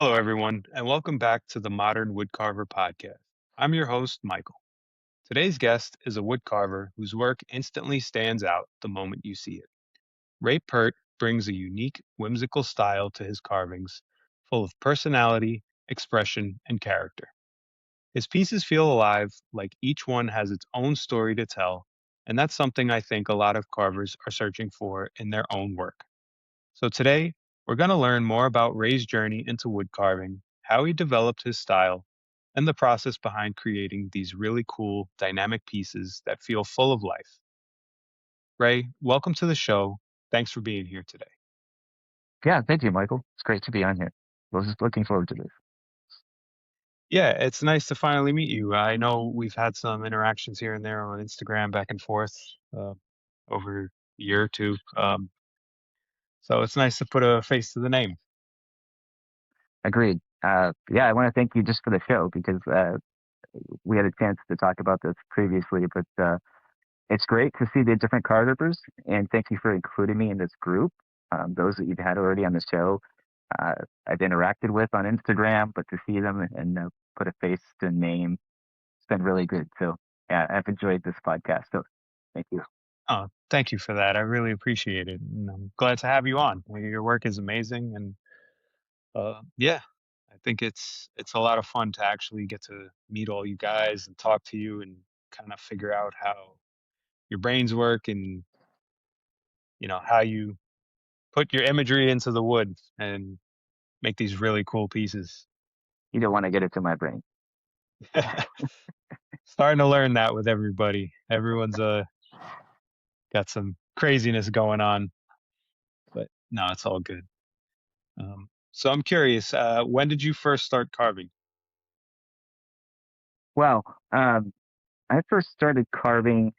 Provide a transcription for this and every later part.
Hello, everyone, and welcome back to the Modern Woodcarver Podcast. I'm your host, Michael. Today's guest is a woodcarver whose work instantly stands out the moment you see it. Pertt brings a unique, whimsical style to his carvings, full of personality, expression, and character. His pieces feel alive, like each one has its own story to tell, and that's something I think a lot of carvers are searching for in their own work. So today, we're going to learn more about Ray's journey into wood carving, how he developed his style, and the process behind creating these really cool, dynamic pieces that feel full of life. Ray, welcome to the show. Thanks for being here today. Yeah, thank you, Michael. It's great to be on here. I was just looking forward to this. Yeah, it's nice to finally meet you. I know we've had some interactions here and there on Instagram back and forth over a year or two. So it's nice to put a face to the name. Agreed. Yeah, I want to thank you just for the show because we had a chance to talk about this previously, but it's great to see the different carvers, and thank you for including me in this group. Those that you've had already on the show, uh, I've interacted with on Instagram, but to see them and put a face to a name, it's been really good. So yeah, I've enjoyed this podcast. So thank you. Oh, thank you for that. I really appreciate it. And I'm glad to have you on. Your work is amazing, and yeah, I think it's a lot of fun to actually get to meet all you guys and talk to you and kind of figure out how your brains work and how you put your imagery into the wood and make these really cool pieces. You don't want to get it to my brain. Starting to learn that with everybody. Everyone's got some craziness going on, but no, it's all good. So I'm curious, when did you first start carving? Well, I first started carving.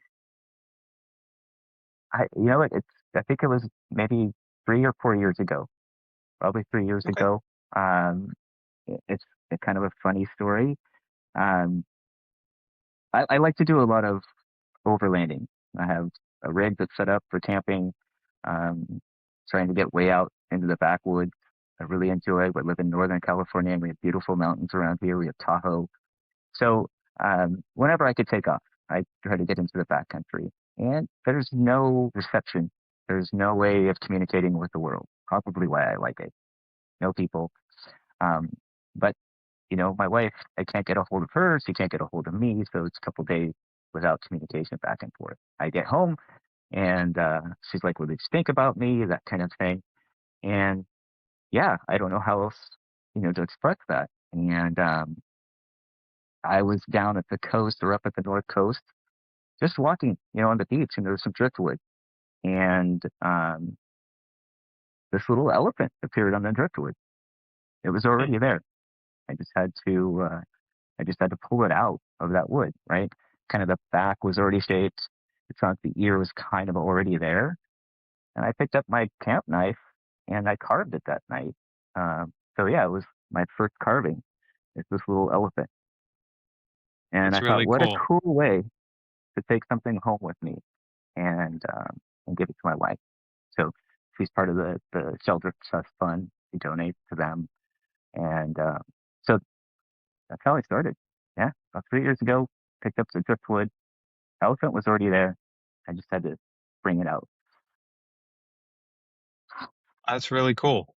You know what? I think it was maybe 3 or 4 years ago, probably 3 years Okay. ago. Um, it's a kind of a funny story. Um, I like to do a lot of overlanding. I have a rig that's set up for camping, um, trying to get way out into the backwoods. I really enjoy it. We live in Northern California and we have beautiful mountains around here. We have Tahoe. So whenever I could take off, I try to get into the backcountry. And there's no reception. There's no way of communicating with the world. Probably why I like it. No people. Um, but my wife, I can't get a hold of her. She can't get a hold of me. So it's a couple days without communication back and forth. I get home and she's like, "What did you think about me?" That kind of thing. And yeah, I don't know how else, to express that. And I was down at the coast or up at the north coast, just walking, on the beach, and there was some driftwood, and this little elephant appeared on the driftwood. It was already there. I just had to, I just had to pull it out of that wood, right? Kind of the back was already shaped. The trunk, the ear was kind of already there, and I picked up my camp knife and I carved it that night. So yeah, it was my first carving. It's this little elephant, and That's I thought, really what a cool. cool way to take something home with me and give it to my wife. So she's part of the Shelter Trust Fund. We donate to them, and so that's how I started. Yeah, about 3 years ago, picked up the driftwood. Elephant was already there. I just had to bring it out. That's really cool.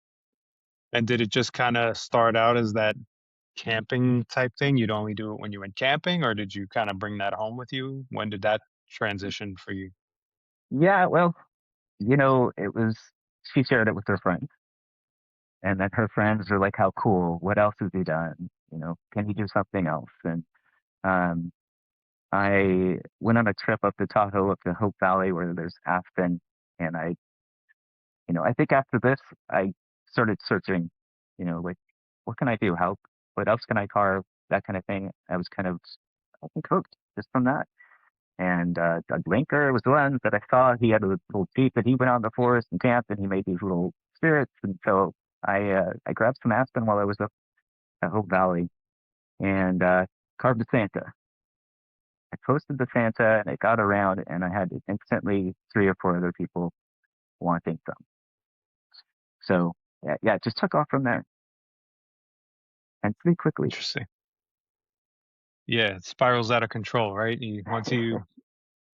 And did it just kind of start out as that camping type thing? You'd only do it when you went camping, or did you kind of bring that home with you? When did that transition for you? Yeah, well, it was. She shared it with her friends, and then her friends were like, "How cool! What else has he done? Can he do something else?" And um, I went on a trip up to Tahoe, up to Hope Valley, where there's aspen, and I think after this, I started searching, like, what can I do? What else can I carve? That kind of thing. I was kind of, I think, hooked just from that. And Doug Linker was the one that I saw. He had a little jeep that he went out in the forest and camped, and he made these little spirits. And so I grabbed some aspen while I was up at Hope Valley and carved a Santa. I posted the Santa, and it got around, and I had instantly 3 or 4 other people wanting some. So yeah, it just took off from there. and pretty quickly. Interesting. Yeah, it spirals out of control, right?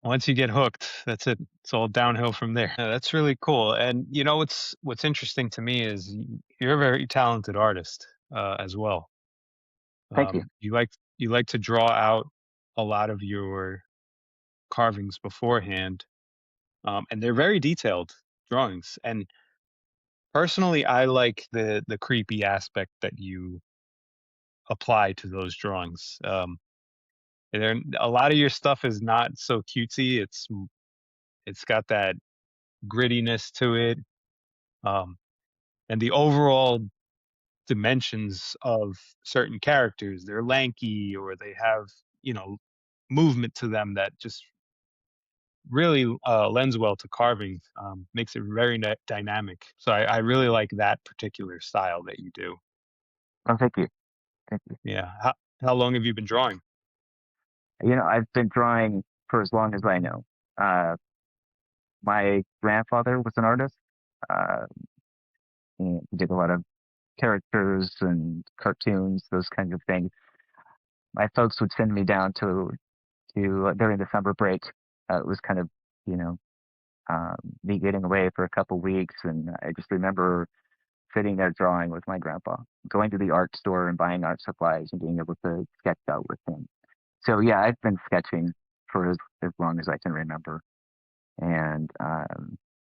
Once you get hooked, that's it. It's all downhill from there. Yeah, that's really cool. And you know what's interesting to me is you're a very talented artist as well. Thank you. You like to draw out a lot of your carvings beforehand, and they're very detailed drawings. And personally, I like the creepy aspect that you apply to those drawings. A lot of your stuff is not so cutesy. It's got that grittiness to it, um, and the overall dimensions of certain characters. They're lanky or they have you know movement to them that just really lends well to carving. Makes it very dynamic. So I really like that particular style that you do. Oh, thank you. Thank you. Yeah. How long have you been drawing? I've been drawing for as long as I know. Uh, my grandfather was an artist. Uh, and he did a lot of characters and cartoons, those kinds of things. My folks would send me down to during the summer break. It was kind of, you know, me getting away for a couple weeks, and I just remember sitting there drawing with my grandpa, going to the art store and buying art supplies and being able to sketch out with him. So yeah, I've been sketching for as long as I can remember. And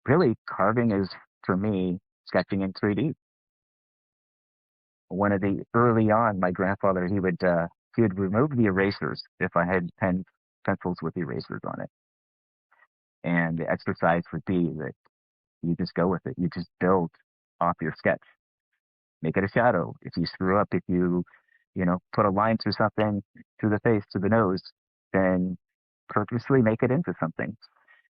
really, carving is for me sketching in 3D. One of the early on, my grandfather he would remove the erasers if I had pencils with erasers on it, and the exercise would be that you just go with it. You just build off your sketch, make it a shadow. If you screw up, if you put a line through something, through the face, through the nose, then purposely make it into something.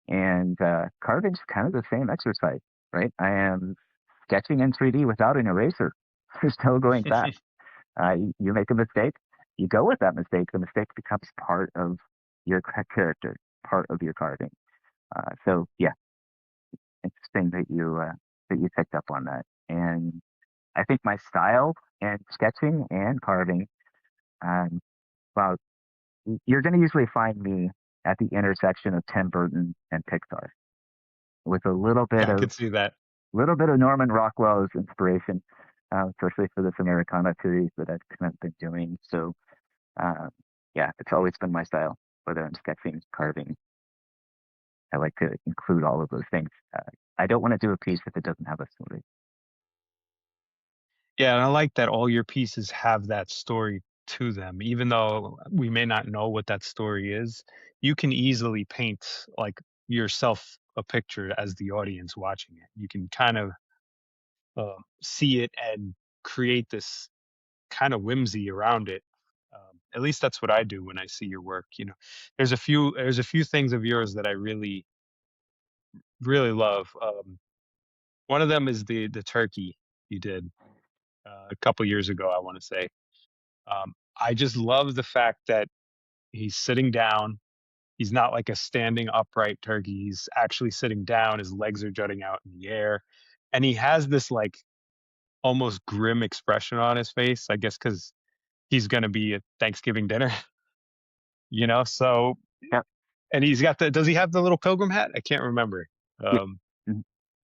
And carving's kind of the same exercise, right? I am sketching in 3D without an eraser. There's no going back. You make a mistake, you go with that mistake. The mistake becomes part of your character, part of your carving. So yeah, interesting that you picked up on that. And I think my style and sketching and carving, um, well, you're going to usually find me at the intersection of Tim Burton and Pixar with a Yeah, I could see that. little bit of Norman Rockwell's inspiration, especially for this Americana series that I've kind of been doing. So, uh, yeah, it's always been my style, whether I'm sketching, carving. I like to include all of those things. I don't want to do a piece if it doesn't have a story. Yeah, and I like that all your pieces have that story to them. Even though we may not know what that story is, you can easily paint like yourself a picture as the audience watching it. You can kind of see it and create this kind of whimsy around it. At least that's what I do when I see your work. There's a few things of yours that I really love. One of them is the turkey you did a couple years ago. I want to say. I just love the fact that he's sitting down. He's not like a standing upright turkey. He's actually sitting down. His legs are jutting out in the air, and he has this like almost grim expression on his face. I guess because he's going to be at Thanksgiving dinner, So, Yeah, and he's got the. Does he have the little pilgrim hat? I can't remember. yeah, Um, mhm,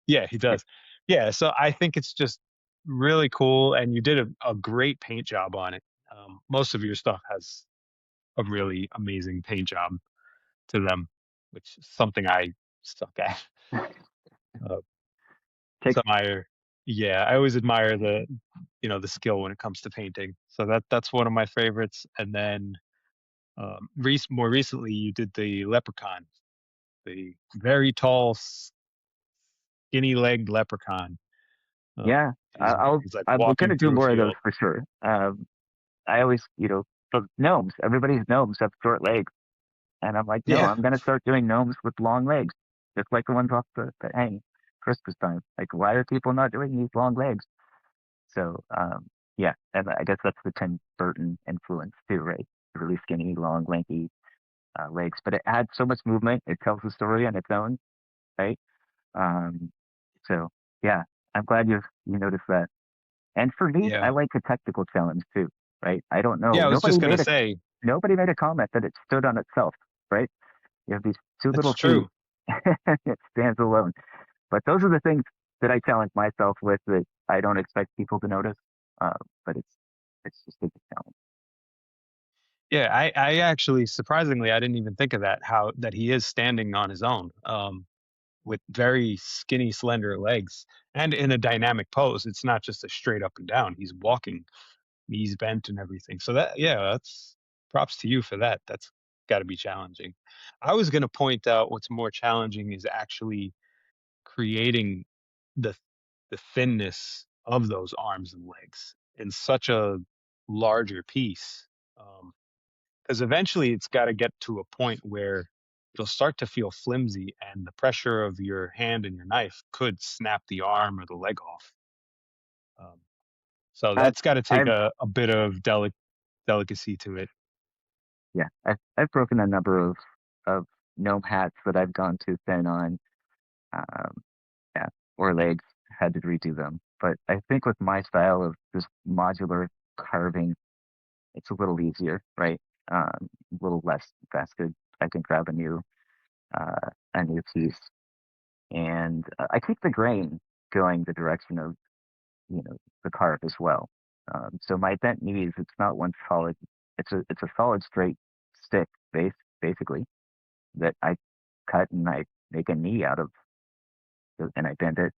yeah, he yeah. does. Yeah, so I think it's just really cool, and you did a great paint job on it. Most of your stuff has a really amazing paint job to them, which is something I suck at. Uh, Take, admire. Yeah, I always admire the skill when it comes to painting. So that's one of my favorites. And then more recently, you did the leprechaun, the very tall, skinny-legged leprechaun. Um, yeah, he's he's like I'm walking gonna do through a more of those field. for sure. I always, for gnomes, everybody's gnomes have short legs. And I'm like, no, Yeah, I'm gonna start doing gnomes with long legs, just like the ones off the hang Christmas time. Like, why are people not doing these long legs? So, yeah, and I guess that's the Tim Burton influence too, right? Really skinny, long, lanky legs, but it adds so much movement. It tells the story on its own, right? Um, so yeah, I'm glad you noticed that. And for me, I Yeah. like a technical challenge too, right? I don't know. Yeah, I was just gonna say, Nobody made a comment that it stood on itself, right? You have these two that's little feet. true. It stands alone. But those are the things that I challenge myself with that I don't expect people to notice. Uh, but it's just a good challenge. Yeah, I actually surprisingly I didn't even think of that, how that he is standing on his own, with very skinny, slender legs and in a dynamic pose. It's not just a straight up and down. He's walking, knees bent and everything. So that, yeah, that's props to you for that. That's got to be challenging. I was going to point out what's more challenging is actually creating the the thinness of those arms and legs in such a larger piece. Because eventually it's got to get to a point where it'll start to feel flimsy and the pressure of your hand and your knife could snap the arm or the leg off. Um, so I've, that's got to take I've, a bit of delicacy to it. yeah, I've broken a number of gnome hats that I've gone too thin on, um, yeah, or legs, had to redo them. But I think with my style of just modular carving, it's a little easier, right? A little less vested. I can grab a new piece, and I keep the grain going the direction of the carve as well. So my bent knees, it's not one solid. It's a solid straight stick base basically that I cut and I make a knee out of, and I bend it,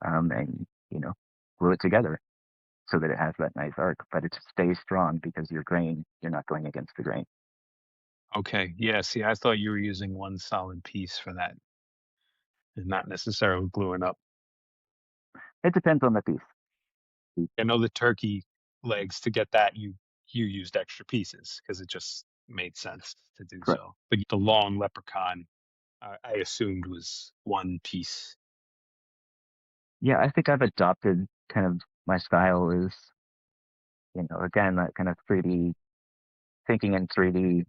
and glue it together so that it has that nice arc, but it just stays strong because your grain, you're not going against the grain. Okay. Yeah. See, I thought you were using one solid piece for that and not necessarily gluing up. It depends on the piece. I know the turkey legs, to get that you used extra pieces because it just made sense to do Correct. so. But the long leprechaun, I assumed was one piece. Yeah, I think I've adopted kind of my style is, again, that kind of 3D thinking in 3D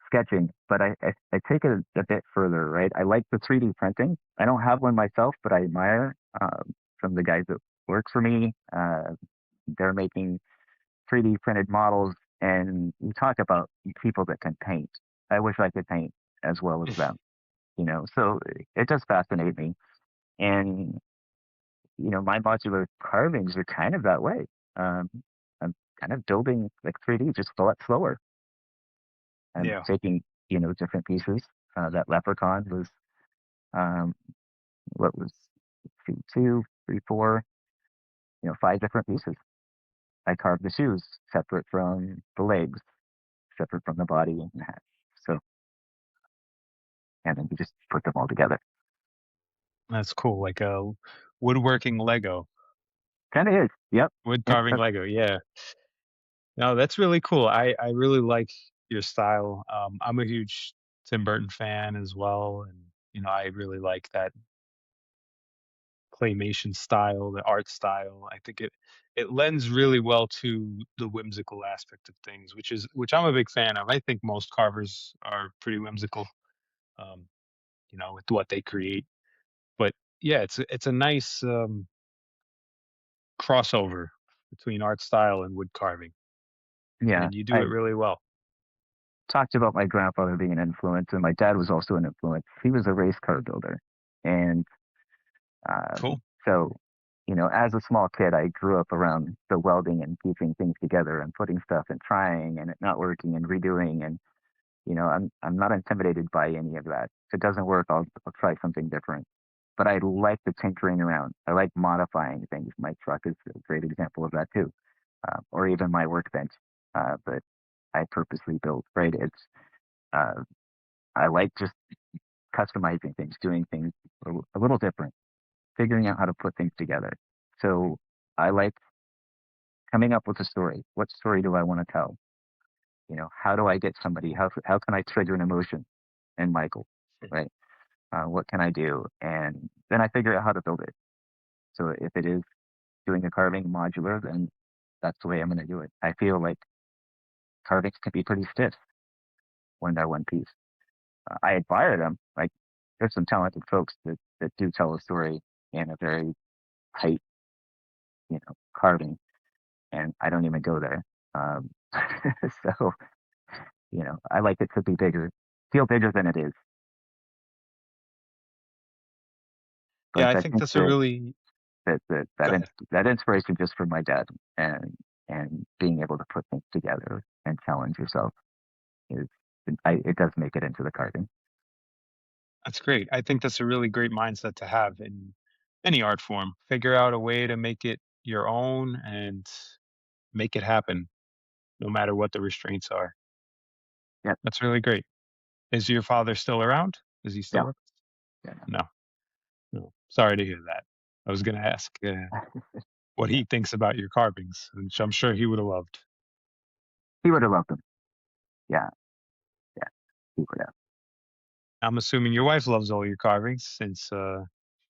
sketching, but I take it a bit further, right? I like the 3D printing. I don't have one myself, but I admire from the guys that work for me. They're making 3D printed models, and you talk about people that can paint. I wish I could paint as well as them, So it does fascinate me, and my modular carvings are kind of that way. Um, I'm kind of building like 3D, just a lot slower. I'm Yeah, taking different pieces. That leprechaun was um, what was two, three, four, five different pieces. I carved the shoes separate from the legs, separate from the body and the hat. So, and then you just put them all together. that's cool. Like a woodworking Lego, Kind of is. Yep. wood Yep. carving Lego. Yeah. No, that's really cool. I really like your style. I'm a huge Tim Burton fan as well, and I really like that claymation style, the art style. I think it lends really well to the whimsical aspect of things, which I'm a big fan of. I think most carvers are pretty whimsical, um, with what they create. But yeah, it's a nice crossover between art style and wood carving, Yeah. and you do I it really well. talked about my grandfather being an influence, and my dad was also an influence. He was a race car builder, and Cool. so as a small kid, I grew up around the welding and keeping things together and putting stuff and trying and it not working and redoing. And I'm not intimidated by any of that. If it doesn't work, I'll try something different. But I like the tinkering around. I like modifying things. My truck is a great example of that too, or even my workbench. But I purposely built. Right? It's uh, I like just customizing things, doing things a little different, figuring out how to put things together. So I like coming up with a story. What story do I want to tell? How do I get somebody? How can I trigger an emotion in Michael? Right? What can I do? And then I figure out how to build it. So if it is doing a carving modular, then that's the way I'm going to do it. I feel like carvings can be pretty stiff when they're one piece. I admire them. Like there's some talented folks that do tell a story in a very tight, carving, and I don't even go there. Um, so, I like it to be bigger, feel bigger than it is. Yeah, But I I think think that's a really go ahead. that inspiration just from my dad and being able to put things together and challenge yourself is it does make it into the carving. That's great. I think that's a really great mindset to have in any art form. Figure out a way to make it your own and make it happen, no matter what the restraints are. Yeah, That's really great. Is your father still around? Does he still yeah, work? yeah. No, no. Sorry to hear that. I was going to ask what Yeah. he thinks about your carvings, which I'm sure he would have loved. He would have loved them. Yeah, yeah, he would have. I'm assuming your wife loves all your carvings since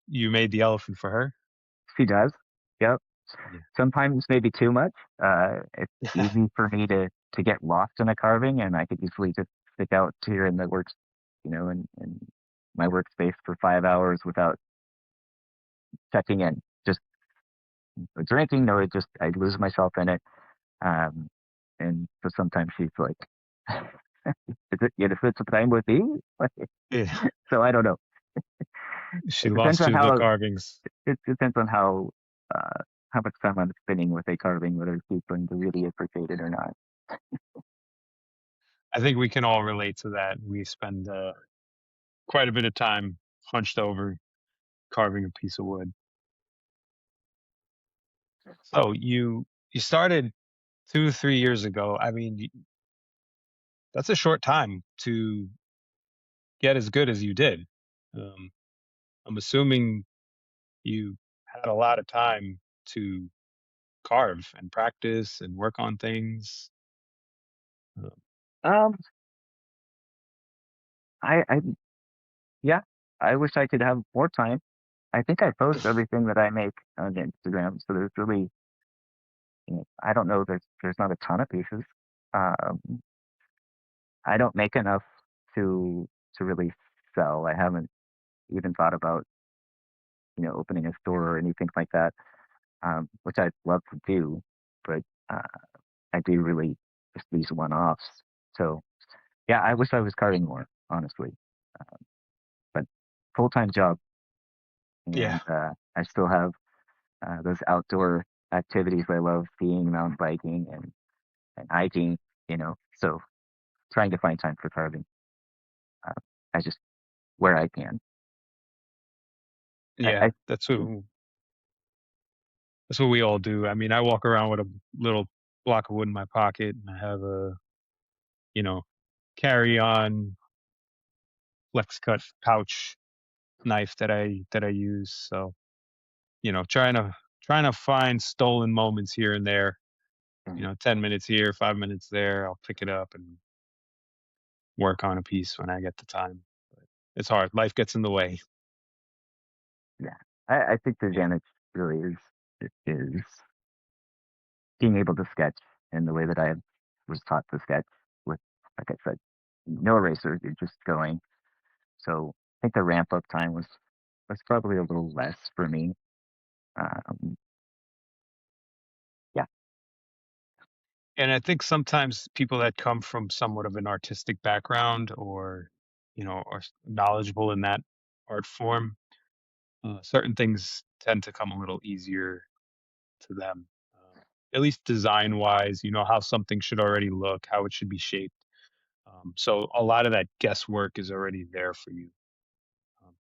you made the elephant for her. She does. Yep. Yeah. Sometimes maybe too much. It's easy for me to get lost in a carving, and I could easily just stick out here in the works, in my workspace for 5 hours without checking in. Just drinking, no, I lose myself in it. Um, and so sometimes she's like, "Is it you to spend some time with me?" Yeah. So I don't know. She It depends lost on you the how carvings. it depends on how much time I'm spending with a carving, whether she's going to really appreciate it or not. I think we can all relate to that. We spend quite a bit of time hunched over carving a piece of wood. So you started 2 3 years ago. I mean, that's a short time to get as good as you did. Um, I'm assuming you had a lot of time to carve and practice and work on things. Uh, Um, I yeah, I wish I could have more time. I think I post everything that I make on Instagram, so there's really, I don't know, there's not a ton of pieces. Um, I don't make enough to really sell. I haven't even thought about, opening a store or anything like that, which I'd love to do, but uh, I do really just these one-offs. So yeah, I wish I was carving more, honestly. Uh, but full-time job, yeah, and I still have those outdoor activities I love, skiing, mountain biking, and hiking. So trying to find time for carving. Uh, I just where I can. yeah. I That's what we all do. I mean, I walk around with a little block of wood in my pocket, and I have a you know carry on flex cut pouch knife that I use. So trying to find stolen moments here and there. 10 minutes here, 5 minutes there. I'll pick it up and work on a piece when I get the time. But it's hard. Life gets in the way. yeah, I think the advantage really is being able to sketch in the way that I was taught to sketch with, like I said, no eraser, you're just going. So I think the ramp up time was probably a little less for me. Um, yeah, And I think sometimes people that come from somewhat of an artistic background or are knowledgeable in that art form, certain things tend to come a little easier to them. At least design wise, you know how something should already look, how it should be shaped. So a lot of that guesswork is already there for you. Um,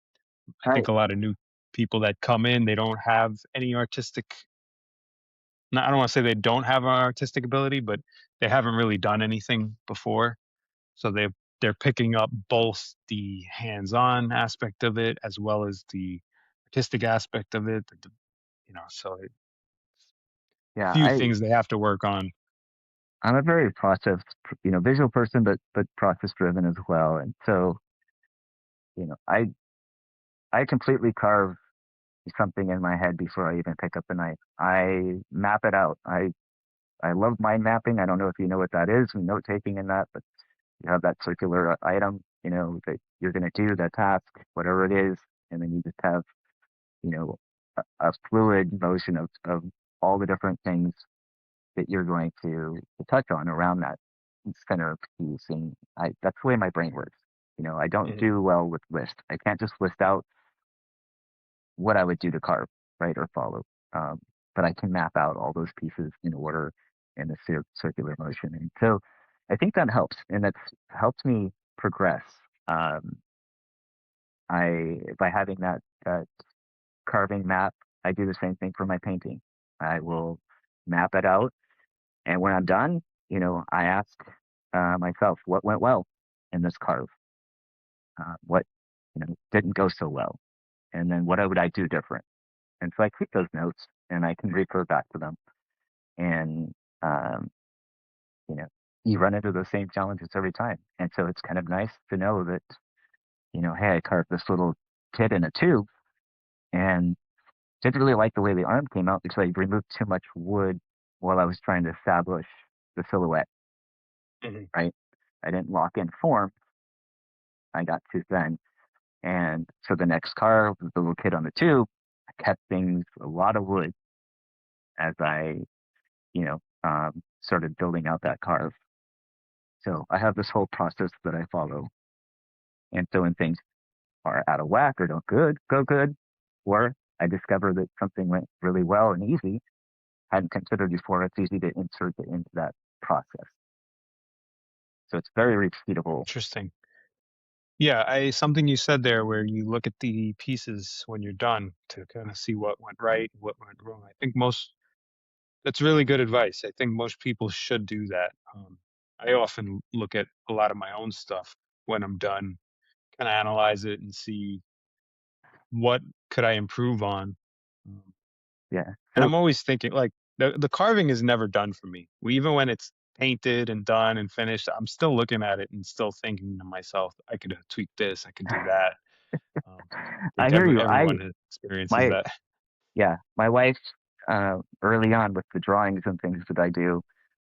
I I think a lot of new people that come in, they don't have any artistic. I don't want to say they don't have an artistic ability, but they haven't really done anything before. So they're picking up both the hands-on aspect of it as well as the artistic aspect of it. So it, yeah, few things they have to work on. I'm a very process, visual person, but process driven as well. And so, you know, I completely carve something in my head before I even pick up a knife. I map it out. I love mind mapping. I don't know if you know what that is, note taking in that, but you have that circular item, that you're going to do, that task, whatever it is, and then you just have, you know, a fluid motion of all the different things that you're going to touch on around that center piece. And that's the way my brain works. I don't Mhm. do well with list. I can't just list out what I would do to carve, right, or follow. Um, but I can map out all those pieces in order in a circular motion. And so I think that helps, and that's helped me progress. Um, by having that carving map, I do the same thing for my painting. I will map it out, and when I'm done, I ask myself what went well in this carve, what didn't go so well, and then what would I do different. And so I keep those notes, and I can refer back to them. And um, you know, you run into the same challenges every time, and so it's kind of nice to know that hey, I carved this little kid in a tube, and didn't really like the way the arm came out because I removed too much wood while I was trying to establish the silhouette, Mhm. right? I didn't lock in form. I got too thin. And so the next car, the little kid on the tube, I kept things a lot of wood as I, started building out that carve. So I have this whole process that I follow. And so when things are out of whack or don't go good, or I discover that something went really well and easy, hadn't considered before, it's easy to insert it into that process. So it's very repeatable. Interesting. Yeah, I something you said there where you look at the pieces when you're done to kind of see what went right, what went wrong. I think most That's really good advice. I think most people should do that. I often look at a lot of my own stuff when I'm done, kind of analyze it and see what could I improve on. Um, Yeah. and So I'm always thinking like the carving is never done for me. Even when it's painted and done and finished, I'm still looking at it and still thinking to myself, I could tweak this, I could do that. I I think hear you. everyone experiences My, that. yeah, my wife, early on with the drawings and things that I do,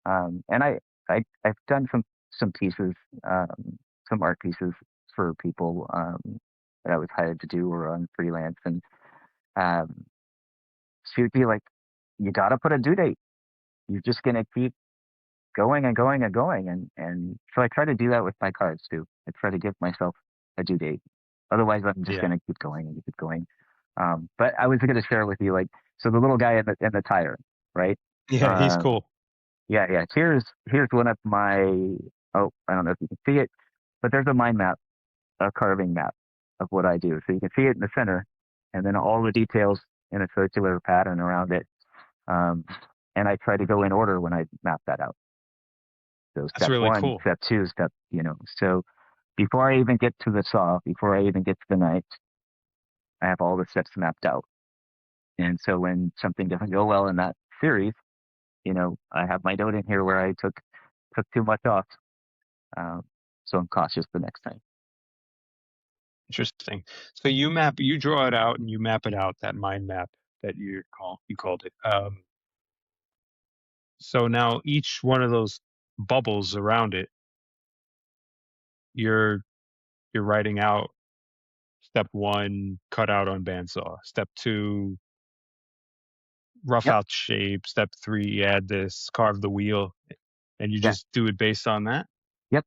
and I've done some pieces, some art pieces for people, that I was hired to do or on freelance. And, um, she would be like, you got to put a due date. You're just going to keep going and going and going. And so I try to do that with my cards too. I try to give myself a due date. Otherwise, I'm just Yeah. going to keep going and keep going. But I was going to share with you, like, so the little guy in the tire, right? Yeah, he's Um, cool. yeah, yeah. Here's one of my, oh, I don't know if you can see it, but there's a mind map, a carving map of what I do. So you can see it in the center, and then all the details in a circular pattern around it. Um, and I try to go in order when I map that out. So That's step really one, cool. step two, so before I even get to the saw, before I even get to the knife, I have all the steps mapped out. And so when something doesn't go well in that series, I have my note in here where I took too much off. Um, so I'm cautious the next time. Interesting. So you draw it out and you map it out, that mind map that you called it. So now each one of those bubbles around it, you're you're writing out step one, cut out on bandsaw. Step two, rough Yep. out shape. Step three, add this, carve the wheel, and you Yeah. just do it based on that. Yep.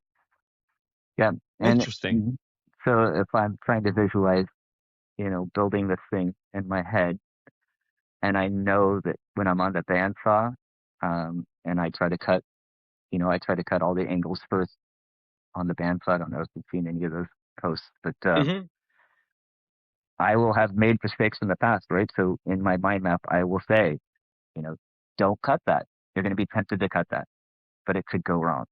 Yeah. And Interesting. mhm. So if I'm trying to visualize, building this thing in my head, and I know that when I'm on the bandsaw, and I try to cut all the angles first on the bandsaw. I don't know if you've seen any of those posts, but Hmm. I will have made mistakes in the past, right? So in my mind map, I will say, you know, don't cut that. You're going to be tempted to cut that, but it could go wrong,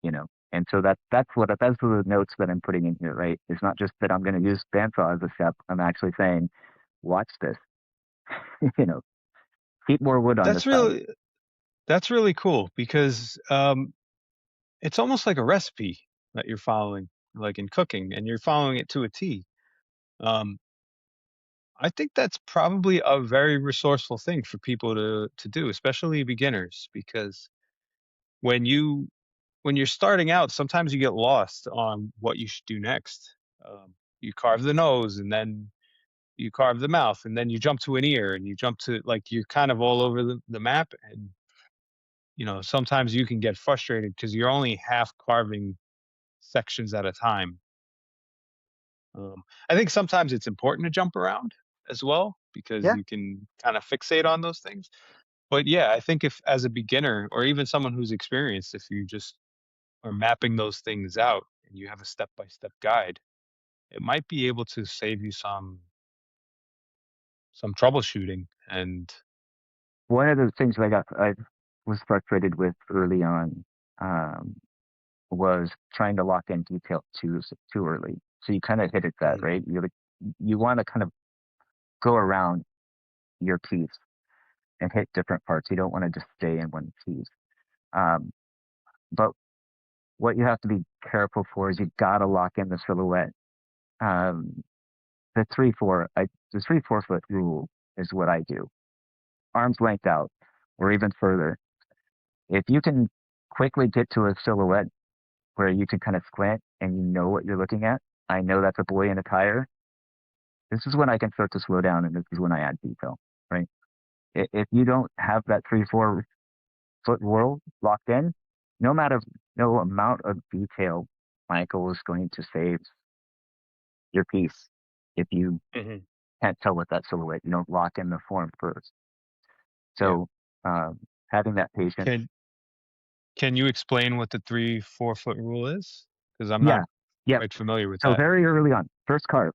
you know. And so that's the notes that I'm putting in here, right? It's not just that I'm going to use bandsaw as a step. I'm actually saying, watch this, you know, keep more wood on this That's side. really that's really cool because it's almost like a recipe that you're following, like in cooking, and you're following it to a T. Um, I think that's probably a very resourceful thing for people to do, especially beginners, because when you when you're starting out, sometimes you get lost on what you should do next. You carve the nose, and then you carve the mouth, and then you jump to an ear, and you jump to like you're kind of all over the map. And sometimes you can get frustrated because you're only half carving sections at a time. I think sometimes it's important to jump around as well because Yeah. you can kind of fixate on those things. But yeah, I think if as a beginner or even someone who's experienced, if you just are mapping those things out and you have a step by step guide, it might be able to save you some troubleshooting. And One of the things I was frustrated with early on um, was trying to lock in detail too early. So you kind of hit at that, Mhm, right? You want to kind of go around your piece and hit different parts. You don't want to just stay in one piece. Um, but what you have to be careful for is you got to lock in the silhouette. Um, the 3/4 foot rule is what I do. Arms length out, or even further. If you can quickly get to a silhouette where you can kind of squint and you know what you're looking at, I know that's a boy in a tire. This is when I can start to slow down, and this is when I add detail, right? If you don't have that 3/4 foot world locked in, no matter no amount of detail, Michael is going to save your piece if you mhm. can't tell with that silhouette. You don't lock in the form first. Yeah. So um, having that patience, Can can you explain what the 3 4 foot rule is? Because I'm not yeah, yep. quite familiar with So that. very early on, first carve,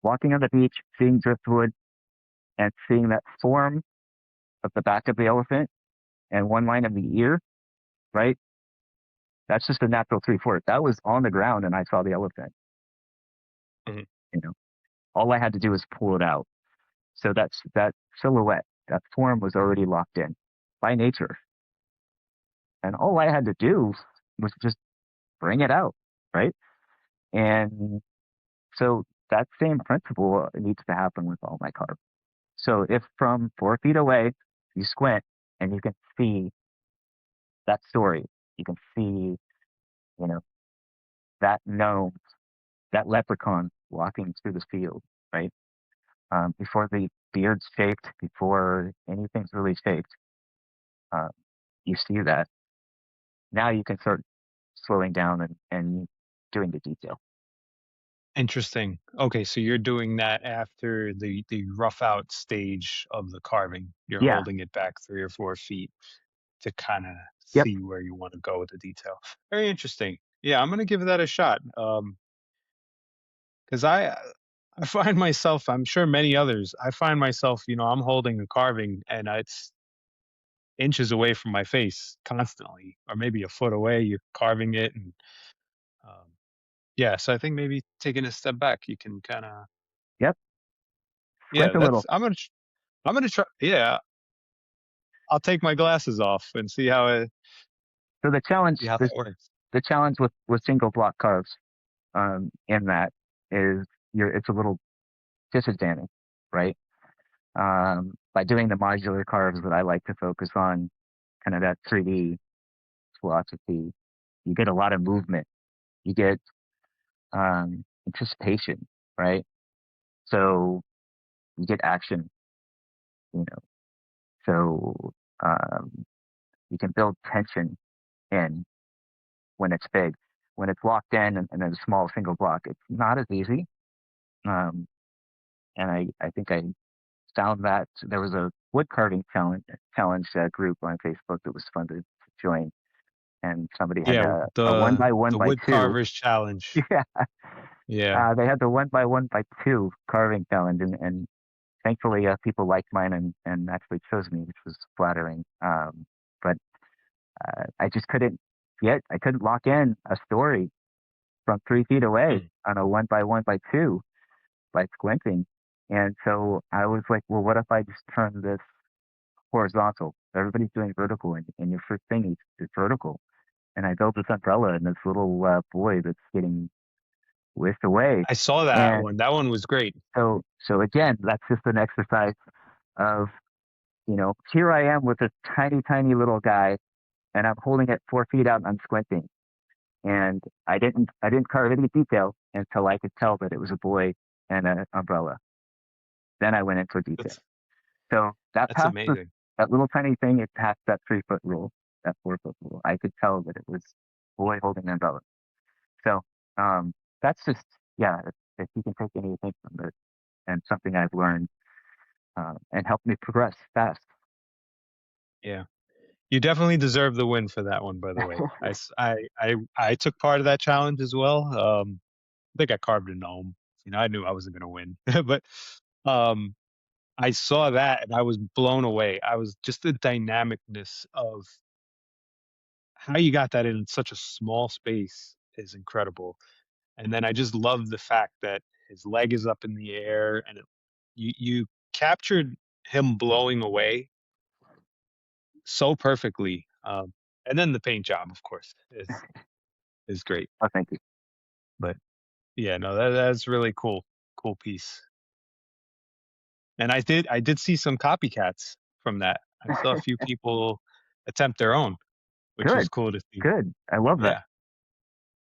walking on the beach, seeing driftwood, and seeing that form of the back of the elephant and one line of the ear, right? That's just a natural 3/4. That was on the ground, and I saw the elephant. Mhm. You know, all I had to do was pull it out. So that silhouette, that form was already locked in by nature, and all I had to do was just bring it out, right? And so that same principle needs to happen with all my carve. So if from 4 feet away you squint and you can see that story, you can see, you know, that gnome, that leprechaun walking through the field, right? Before the beard's shaped, before anything's really shaped, uh, you see that. Now you can start slowing down and doing the detail. Interesting. Okay, so you're doing that after the rough out stage of the carving. You're Yeah. holding it back 3 or 4 feet to kind of Yep. see where you want to go with the detail. Very interesting. Yeah, I'm gonna give that a shot. Because I find myself, I'm sure many others, I find myself, I'm holding a carving and it's inches away from my face constantly, or maybe a foot away. You're carving it, and um, yeah. So I think maybe taking a step back, you can kind of, Yep. yeah. Squint a little. I'm gonna try. Yeah, I'll take my glasses off and So see how that works. the challenge with single block carves in that is it's a little disadvantage, right? By doing the modular carves that I like to focus on, kind of that 3D philosophy, you get a lot of movement. You get anticipation, right? So you get action, you know. So you can build tension in when it's big. When it's locked in a small single block, it's not as easy. Um, and I think I found that there was a wood carving challenge group on Facebook that was fun to join, and somebody had Yeah, a one by one the by wood two. carvers challenge. Yeah, Yeah, they had the one by one by two carving challenge, and thankfully people liked mine and actually chose me, which was flattering. But I just couldn't I couldn't lock in a story from 3 feet away mm. on a one by one by two by squinting. And so I was like, well, what if I just turn this horizontal? Everybody's doing vertical, and your first thing is vertical. And I built this umbrella and this little boy that's getting whisked away. I saw that And one. That one was great. so again, that's just an exercise of, here I am with this tiny, tiny little guy, and I'm holding it 4 feet out and I'm squinting. And I didn't carve any detail until I could tell that it was a boy and an umbrella. Then I went in for detail. That's So that that's passed amazing. that little tiny thing. It passed that 3 foot rule, that 4 foot rule. I could tell that it was a boy holding an umbrella. So um, that's just yeah. If you can take anything from it, and something I've learned and helped me progress fast. Yeah. You definitely deserve the win for that one, by the way. I took part of that challenge as well. I think I carved a gnome. I knew I wasn't gonna win, but um, I saw that and I was blown away. I was just the dynamicness of how you got that in such a small space is incredible. And then I just love the fact that his leg is up in the air and you captured him blowing away so perfectly. And then the paint job, of course, is great. Oh, thank you. But yeah, no, that's really cool piece. And I did see some copycats from that. I saw a few people attempt their own, which was Good, cool to see. good. I love that. Yeah.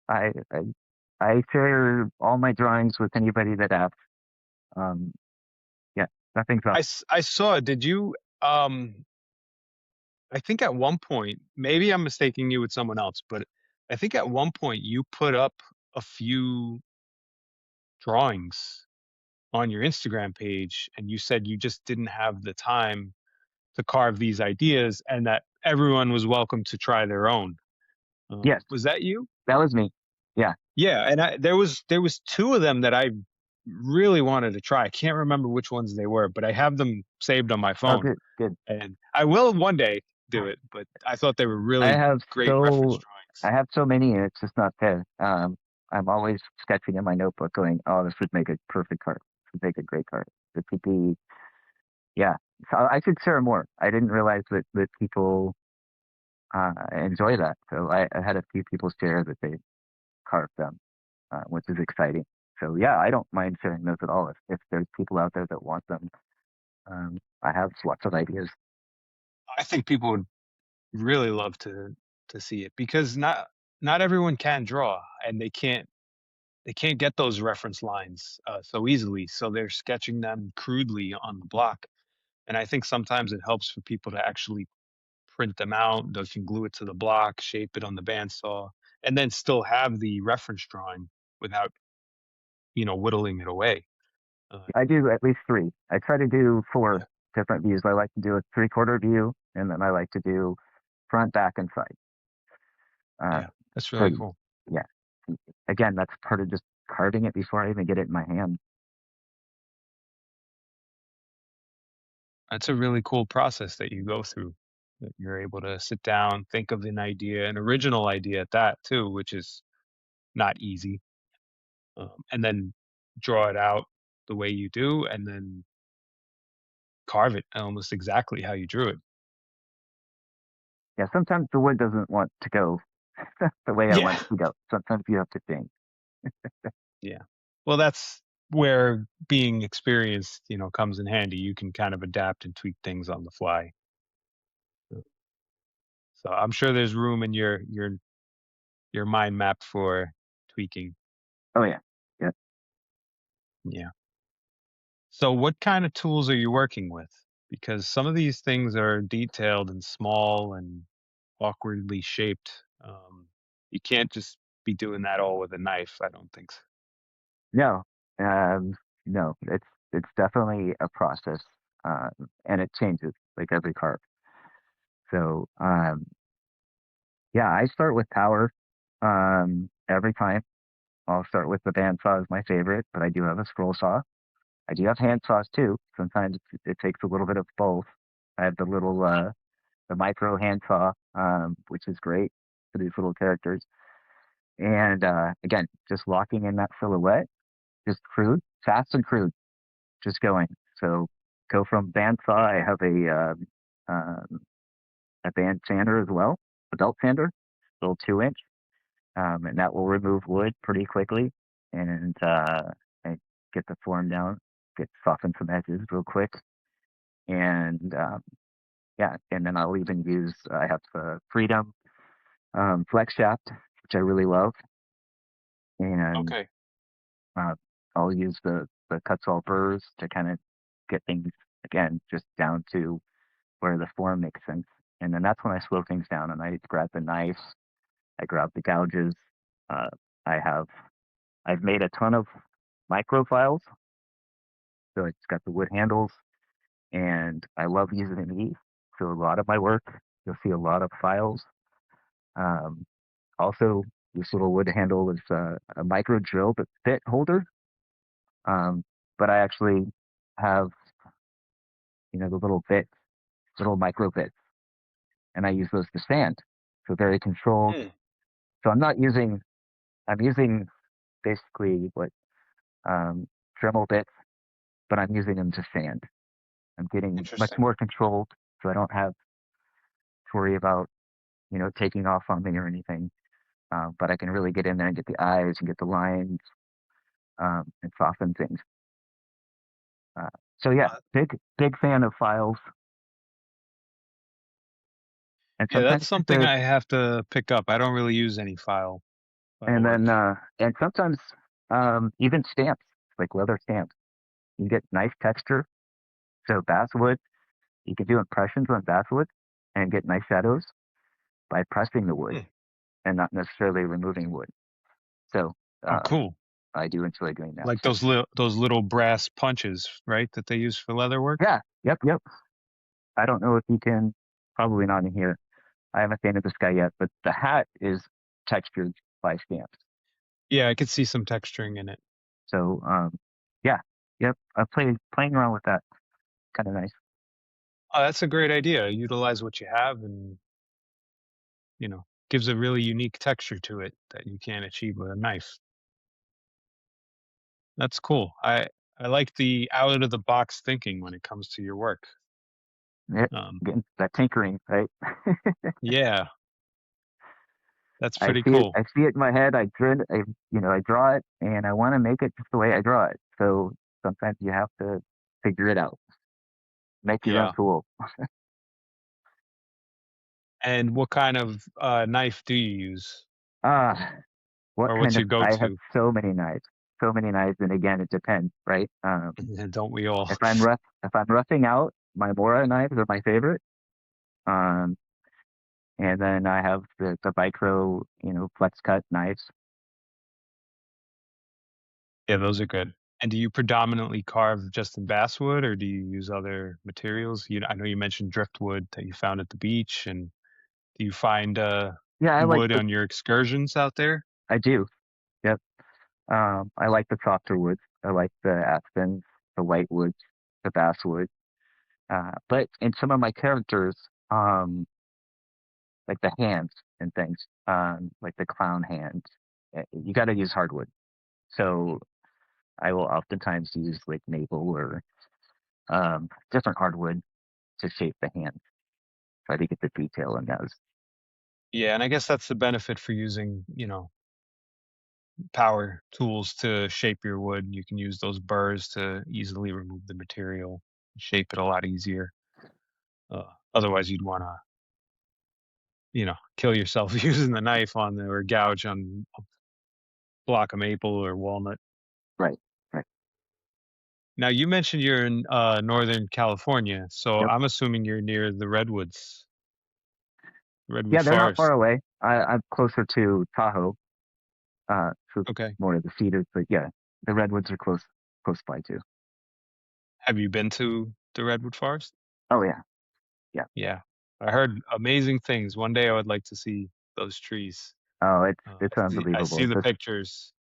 I, I I share all my drawings with anybody that asks. Um, yeah, nothing's up. I saw, did you I think at one point, maybe I'm mistaking you with someone else, but I think at one point you put up a few drawings on your Instagram page and you said you just didn't have the time to carve these ideas and that everyone was welcome to try their own. Yes, Was that you? that was me. Yeah. Yeah, and there was two of them that I really wanted to try. I can't remember which ones they were, but I have them saved on my Oh, phone, good, good. and I will one day do it. But I thought they were I really have great reference so I drawings. have so many, and it's just not fair. I'm always sketching in my notebook, going, "Oh, this would make a perfect card. This would make a great card. This could be, yeah." So I should share more. I didn't realize that people enjoy that. So I had a few people share that they carved them, which is exciting. So yeah, I don't mind sharing those at all. If there's people out there that want them, I have lots of ideas. I think people would really love to see it because not everyone can draw, and they can't get those reference lines so easily. So they're sketching them crudely on the block, and I think sometimes it helps for people to actually print them out. They can glue it to the block, shape it on the bandsaw, and then still have the reference drawing without, whittling it away. Uh, I do at least three. I try to do four yeah, different views. I like to do a 3/4 view, and then I like to do front, back, and side. Uh, yeah, that's so really cool. yeah, again, that's part of just carving it before I even get it in my hand. That's a really cool process that you go through. That you're able to sit down, think of an idea, an original idea at that too, which is not easy, and then draw it out the way you do, and then carve it almost exactly how you drew it. Yeah, sometimes the wood doesn't want to go the way I want Yeah, it to go. Sometimes you have to think. yeah. Well, that's where being experienced, comes in handy. You can kind of adapt and tweak things on the fly. So I'm sure there's room in your mind map for tweaking. Oh yeah, yeah, Yeah. So what kind of tools are you working with? Because some of these things are detailed and small and awkwardly shaped. You can't just be doing that all with a knife. I don't think so. no, um, no. It's definitely a process, and it changes like every carve. So yeah, I start with power every time. I'll start with the bandsaw as my favorite, but I do have a scroll saw. I do have hand saws too. Sometimes it takes a little bit of both. I have the micro hand saw, which is great for these little characters. And again, just locking in that silhouette, just crude, fast and crude, just going. So go from bandsaw. I have a band sander as well, adult sander, little 2 inch, and that will remove wood pretty quickly. And I get the form down, get soften some edges real quick, and yeah, and then I'll even use I have the Freedom flex shaft, which I really love, and Okay. uh, I'll use the cuts all burrs to kind of get things again just down to where the form makes sense. And then that's when I slow things down and I grab the knife, I grab the gouges. Uh, I have I've made a ton of micro files, so it's got the wood handles, and I love using these. So a lot of my work, you'll see a lot of files. Um, Also, this little wood handle is a micro drill bit holder. But I actually have, the little bits, little micro bits, and I use those to sand. So very controlled. Hmm, So I'm using basically what um, Dremel bits, but I'm using them to sand. I'm getting much interesting. more controlled, so I don't have to worry about, taking off on me or anything. But I can really get in there and get the eyes and get the lines and soften things. Uh, so yeah, Uh, big fan of files, and yeah, that's sometimes just something I have to pick up. I don't really use any file and work. then and sometimes even stamps like leather stamps. You get nice texture. So basswood, you can do impressions on basswood and get nice shadows by pressing the wood Hmm. and not necessarily removing wood. So Oh, uh, cool. I do enjoy doing that. Like those little brass punches, right? That they use for leather work. Yeah, yep. I don't know if you can, probably not in here. I haven't painted this guy yet, but the hat is textured by stamps. Yeah, I could see some texturing in it. So yeah, yep. I playing around with that. Kind of nice. Oh, that's a great idea. Utilize what you have and, gives a really unique texture to it that you can't achieve with a knife. That's cool. I like the out of the box thinking when it comes to your work. Yeah, Um, getting that tinkering, right? yeah, that's I pretty see it. cool. I see it in my head. I draw it, and I want to make it just the way I draw it. So sometimes you have to figure it out. Make your own Yeah. tool. And what kind of knife do you use, Ah, what or kind what's of? your I have go-to? so many knives, and again, it depends, right? Don't we all? If I'm roughing out, my Mora knives are my favorite. Um, and then I have the micro, flex cut knives. Yeah, those are good. And do you predominantly carve just in basswood, or do you use other materials? I know you mentioned driftwood that you found at the beach, and do you find Yeah, wood on your excursions out there? I do. Yep. I like the softer woods. I like the aspens, the whitewoods, the basswood. But in some of my characters, like the hands and things, like the clown hands, you got to use hardwood. So I will oftentimes use like maple or different hardwood to shape the hand. Try to get the detail in those. Yeah, and I guess that's the benefit for using, power tools to shape your wood. You can use those burrs to easily remove the material, shape it a lot easier. Otherwise, you'd want to, kill yourself using the knife on the or gouge on a block of maple or walnut. Right. Right. Now, you mentioned you're in Northern California, so Yep. I'm assuming you're near the redwood Yeah, they're not far forest. away. I'm closer to Tahoe, so Okay. more of the cedars, but yeah, the redwoods are close by too. Have you been to the redwood forest? Oh yeah, yeah. Yeah, I heard amazing things. One day I would like to see those trees. Oh, Uh, it's I see unbelievable. the Just pictures.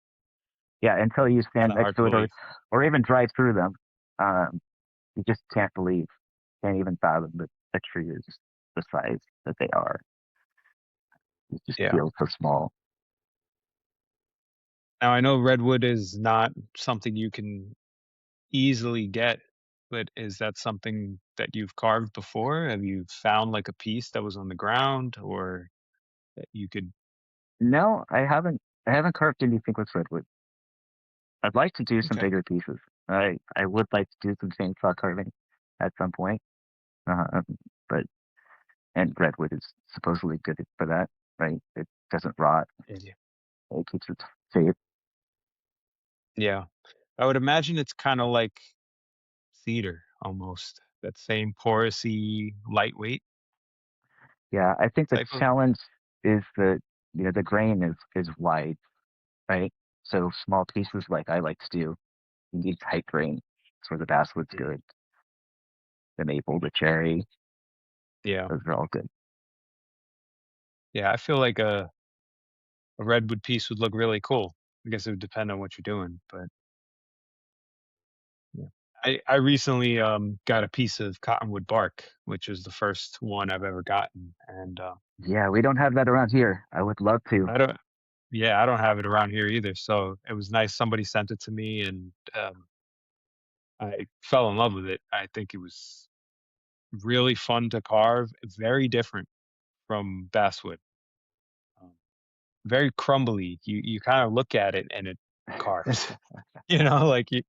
yeah, until you Kind stand of next hard to to it believe. or even drive through them, um, you just can't believe, can't even fathom the trees, the size that they are. It just Yeah. feels so small. Now I know redwood is not something you can easily get, but is that something that you've carved before? Have you found like a piece that was on the ground or that you could? No, I haven't. I haven't carved anything with redwood. I'd like to do some Okay. bigger pieces. I would like to do some chainsaw carving at some point. Uh, but and redwood is supposedly good for that, right? It doesn't rot. Yeah. It keeps its shape. Yeah. I would imagine it's kind of like cedar almost. That same porousy, lightweight Yeah, I think the type of. challenge is that the grain is wide, right? So small pieces like I like to do, you need tight grain. That's where the basswood's Yeah. good. The maple, the cherry, Yeah. those are all good. Yeah, I feel like a redwood piece would look really cool. I guess it would depend on what you're doing, but yeah. I recently got a piece of cottonwood bark, which is the first one I've ever gotten, and Yeah, we don't have that around here. I would love to. I don't. Yeah, I don't have it around here either. So it was nice. Somebody sent it to me, and I fell in love with it. I think it was really fun to carve. Very different from basswood. Um, very crumbly. You kind of look at it and it carves. Like you.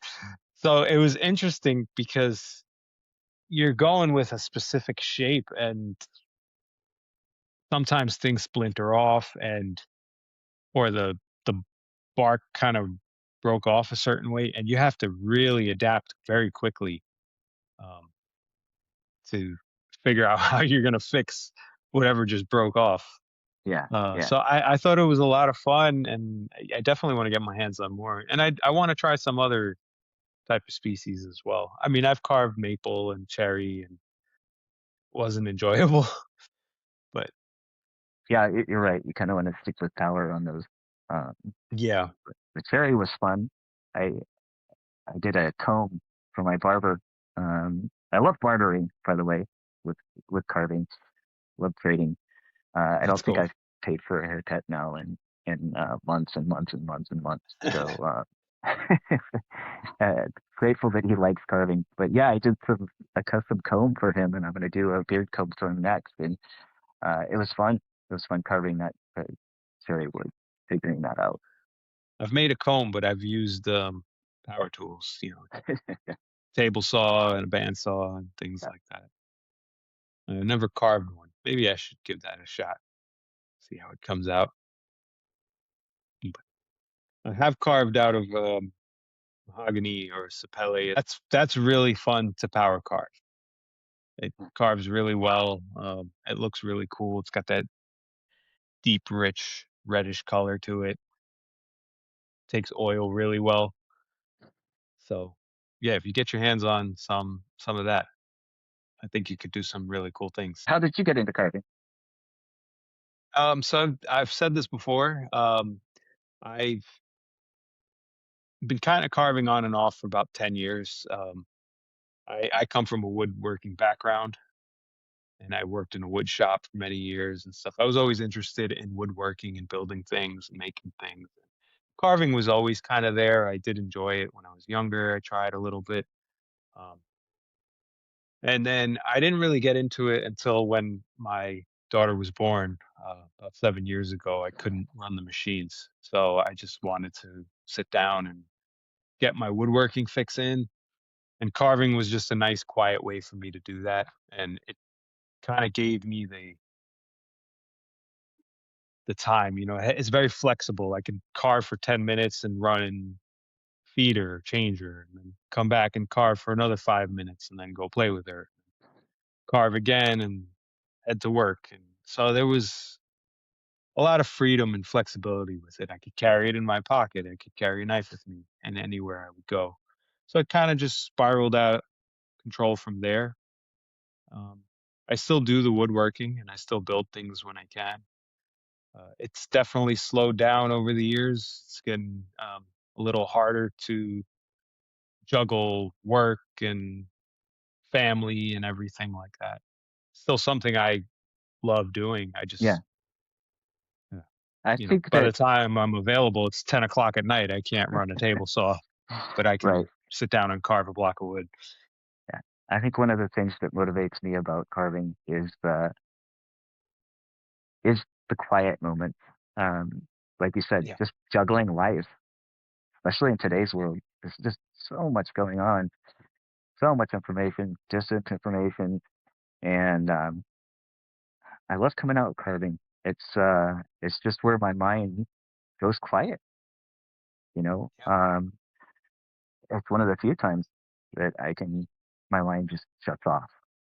So it was interesting because you're going with a specific shape, and sometimes things splinter off, and or the bark kind of broke off a certain way, and you have to really adapt very quickly um, to figure out how you're going to fix whatever just broke off. Yeah, yeah, So I thought it was a lot of fun, and I definitely want to get my hands on more. And I want to try some other type of species as well. I mean, I've carved maple and cherry, and wasn't enjoyable, but yeah. You're right. You kind of want to stick with power on those. Um, yeah, the cherry was fun. I I did a comb for my barber. I love bartering, by the way, with with carving. Love trading. I that's don't think cool. I've paid for a haircut now in months and months and months and months. So grateful that he likes carving. But yeah, I did a custom comb for him, and I'm going to do a beard comb for him next. And it was fun. It was fun carving that cherry wood, figuring that out. I've made a comb, but I've used power tools, table saw and a bandsaw and things Yeah. like that. I never carved one. Maybe I should give that a shot, see how it comes out. But I have carved out of mahogany or sapele. That's really fun to power carve. It carves really well. It looks really cool. It's got that deep, rich, reddish color to it. Takes oil really well. So, yeah, if you get your hands on some of that, I think you could do some really cool things. How did you get into carving? So I've said this before. I've been kind of carving on and off for about 10 years. I come from a woodworking background, and I worked in a wood shop for many years and stuff. I was always interested in woodworking and building things and making things. Carving was always kind of there. I did enjoy it when I was younger. I tried a little bit. Um, and then I didn't really get into it until when my daughter was born about 7 years ago. I couldn't run the machines. So I just wanted to sit down and get my woodworking fix in. And carving was just a nice, quiet way for me to do that. And it kind of gave me the time. It's very flexible. I can carve for 10 minutes and run and feed her, change her, and then come back and carve for another 5 minutes and then go play with her. Carve again and head to work. And so there was a lot of freedom and flexibility with it. I could carry it in my pocket. I could carry a knife with me and anywhere I would go. So it kind of just spiraled out control from there. Um, I still do the woodworking and I still build things when I can. It's definitely slowed down over the years. It's getting a little harder to juggle work and family and everything like that. Still something I love doing. I Yeah, just, uh, I think by that the time I'm available, it's 10 o'clock at night. I can't run a table saw, but I right. can sit down and carve a block of wood. Yeah, I think one of the things that motivates me about carving is the quiet moments. Um, like you said, Yeah. just juggling life, especially in today's world. There's just so much going on, so much information, disinformation, and I love coming out carving. It's just where my mind goes quiet. You know, Yeah. it's one of the few times that I can. my mind just shuts off,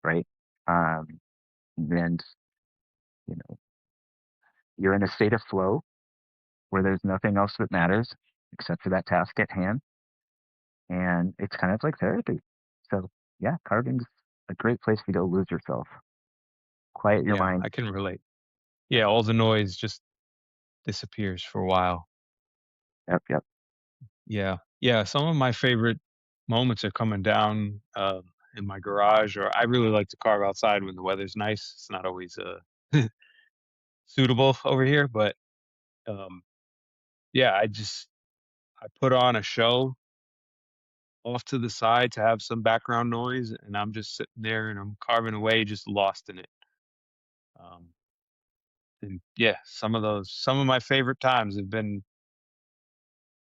right? Um, and you know, you're in a state of flow where there's nothing else that matters except for that task at hand, and it's kind of like therapy. So yeah, carving's a great place to go lose yourself, quiet your Yeah, mind. I can relate. Yeah, all the noise just disappears for a while. Yep, yep. Yeah. Yeah, some of my favorite moments are coming down, in my garage, or I really like to carve outside when the weather's nice. It's not always, suitable over here, but, um, yeah, I put on a show off to the side to have some background noise, and I'm just sitting there and I'm carving away, just lost in it. Um, and yeah, some of my favorite times have been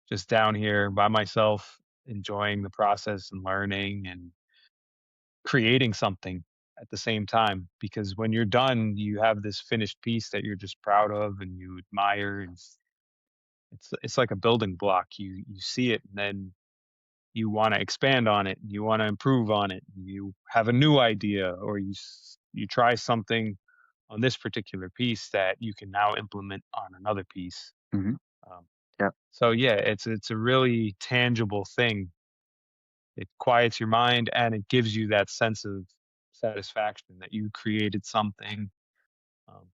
just down here by myself, enjoying the process and learning and creating something at the same time. Because when you're done, you have this finished piece that you're just proud of and you admire, and it's like a building block. You see it, and then you want to expand on it, and you want to improve on it, and you have a new idea, or you try something on this particular piece that you can now implement on another piece. Hmm. Um, Yep. so yeah, it's a really tangible thing. It quiets your mind and it gives you that sense of satisfaction that you created something. Um,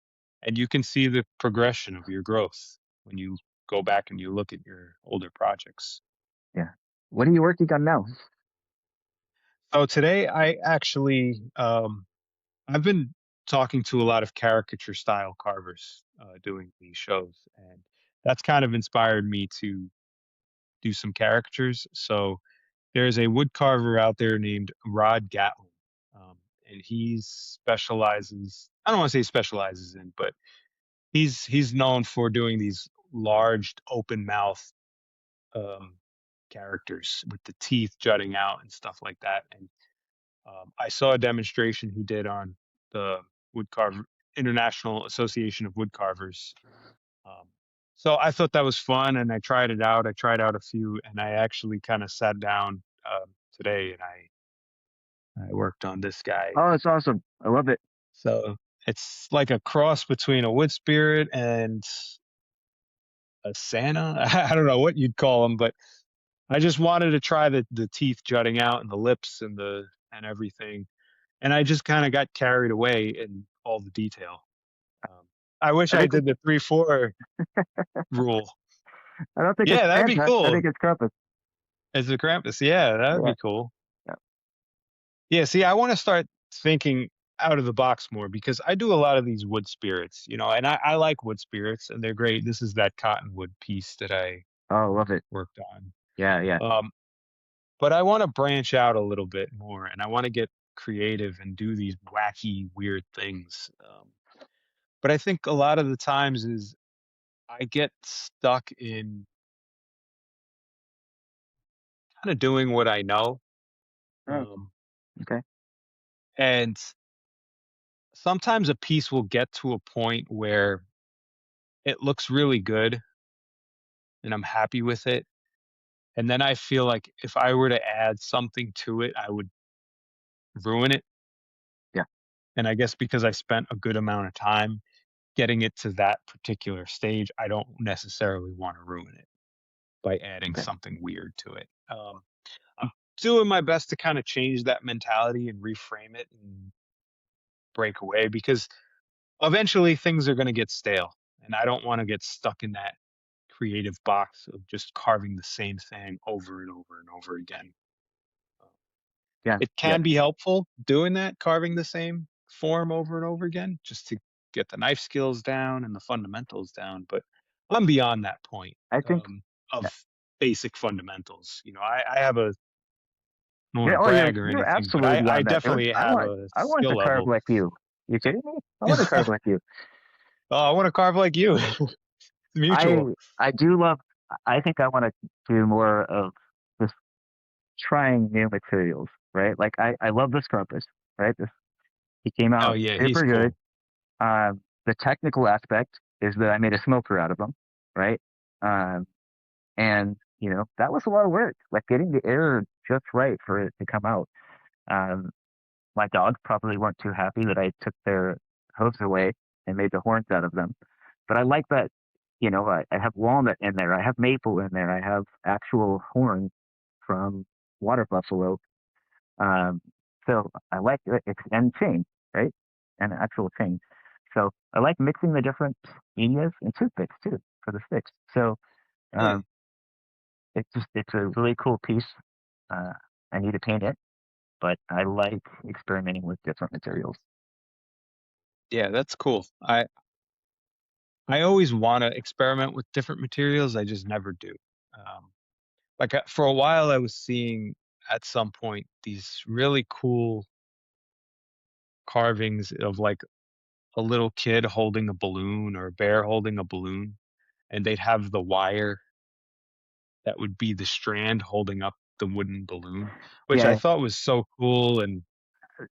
and you can see the progression of your growth when you go back and you look at your older projects. Yeah. What are you working on now? So today, I've been talking to a lot of caricature style carvers doing these shows, and that's kind of inspired me to do some caricatures. So there's a wood carver out there named Rod Gatlin, um, and he specializes. I don't want to say specializes in, but he's known for doing these large, open mouth um, characters with the teeth jutting out and stuff like that. And I saw a demonstration he did on the Woodcarver International Association of Woodcarvers. Um, so I thought that was fun, and I tried it out. I tried out a few, and I actually kind of sat down today and I worked on this guy. Oh, it's awesome. I love it. So it's like a cross between a wood spirit and a Santa. I don't know what you'd call him, but I just wanted to try the teeth jutting out and the lips and everything. And I just kind of got carried away in all the detail. Um, I wish I I think did the 3-4 rule. I don't think it's Yeah, that'd be Santa. I cool. think it's Krampus. As the Krampus, yeah, that'd Yeah. be cool. Yeah. Yeah, see, I want to start thinking out of the box more because I do a lot of these wood spirits, and I like wood spirits and they're great. This is that cottonwood piece that I Oh, I love it. worked on. Yeah, yeah. But I want to branch out a little bit more and I want to get creative and do these wacky, weird things. But I think a lot of the times is I get stuck in kind of doing what I know. Oh, Um, okay. and sometimes a piece will get to a point where it looks really good and I'm happy with it. And then I feel like if I were to add something to it, I would ruin it. Yeah. And I guess because I spent a good amount of time getting it to that particular stage, I don't necessarily want to ruin it by adding Okay. something weird to it. I'm doing my best to kind of change that mentality and reframe it and break away because eventually things are going to get stale. And I don't want to get stuck in that creative box of just carving the same thing over and over and over again. Yeah. It Yeah. can be helpful doing that, carving the same form over and over again, just to get the knife skills down and the fundamentals down. But I'm beyond that point I think. of Yeah. basic fundamentals. I have a, I don't want Yeah. to Oh, brag or you're anything, but absolutely I beyond that, dude. definitely have a I want skill to carve level. like you. You kidding me? I want to carve like you. Oh, I want to carve like you. It's I mutual. I do love. I think I want to do more of just trying new materials, right? Like I love this compass, right? This he came Oh out yeah, he's super good. cool. The technical aspect is that I made a smoker out of them, right? Um, and that was a lot of work, like getting the air just right for it to come out. Um, my dogs probably weren't too happy that I took their hooves away and made the horns out of them. But I like that, I have walnut in there, I have maple in there, I have actual horns from water buffalo. Um, so I like it, and chain, right? And actual chain. So I like mixing the different medias and toothpicks too for the sticks. So Hmm. um, it's a really cool piece. Uh, I need to paint it, but I like experimenting with different materials. Yeah, that's cool. I always want to experiment with different materials. I just never do. Um, for a while, I was seeing at some point these really cool carvings of like a little kid holding a balloon or a bear holding a balloon, and they'd have the wire that would be the strand holding up the wooden balloon, which I Yeah, thought was so cool. And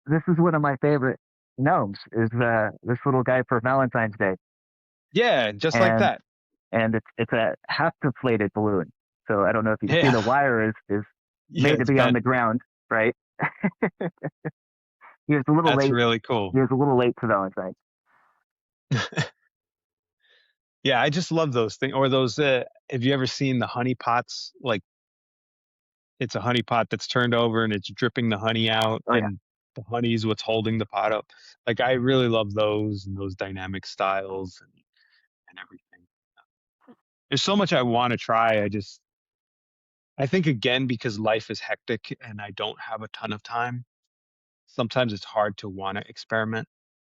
this is one of my favorite gnomes. Is this little guy for Valentine's Day, yeah, just like and that. it's a half deflated balloon. So I don't know if you see Yeah, the wire is yeah, made to it's be on bent. the ground, right? He was a little That's late. really cool. He was a little late to Valentine's. Yeah, I just love those things. Or those, have you ever seen the honey pots? Like it's a honey pot that's turned over and it's dripping the honey out, Oh yeah, and the honey is what's holding the pot up. Like I really love those and those dynamic styles and everything. There's so much I want to try. I think again, because life is hectic and I don't have a ton of time, sometimes it's hard to want to experiment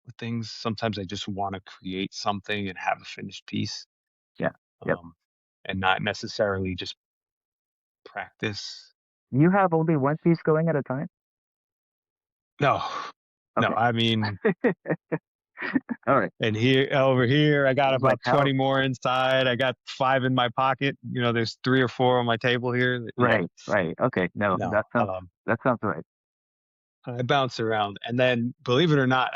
with things. Sometimes I just want to create something and have a finished piece, yeah, yep. um, and not necessarily just practice. You have only one piece going at a time. No, no, Okay, I mean, all right. and here, over here, I got I was like, about how? 20 more inside. I got five in my pocket. There's three or four on my table here. Yeah, Right, right. Okay, no, no, that sounds right. I bounce around. And then, believe it or not,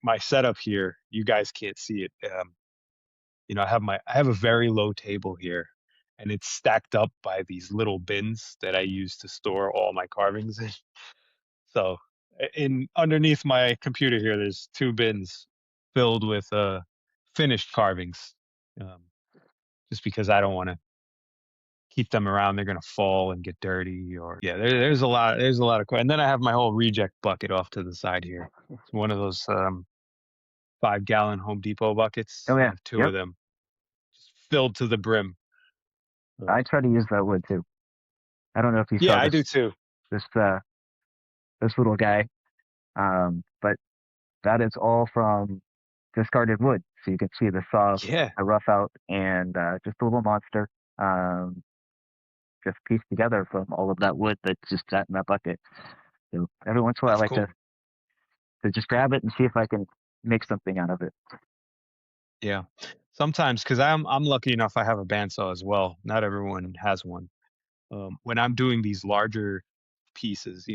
my setup here, you guys can't see it. I have a very low table here, and it's stacked up by these little bins that I use to store all my carvings in. So, in underneath my computer here, there's two bins filled with finished carvings. Um, just because I don't want to keep them around, they're gonna fall and get dirty. Or yeah, there's a lot of, and then I have my whole reject bucket off to the side here. It's one of those 5-gallon Home Depot Oh buckets. I yeah, have two yep. of them, just filled to the brim. I try to use that wood too. I don't know if you saw Yeah, I do too. this this little guy, but that is all from discarded wood. So you can see the saw, Yeah, the rough out, and just a little monster, um, just pieced together from all of that wood that just sat in that bucket. So every once in a while, I that's like cool. to just grab it and see if I can make something out of it. Yeah, sometimes because I'm lucky enough I have a bandsaw as well. Not everyone has one. When I'm doing these larger pieces,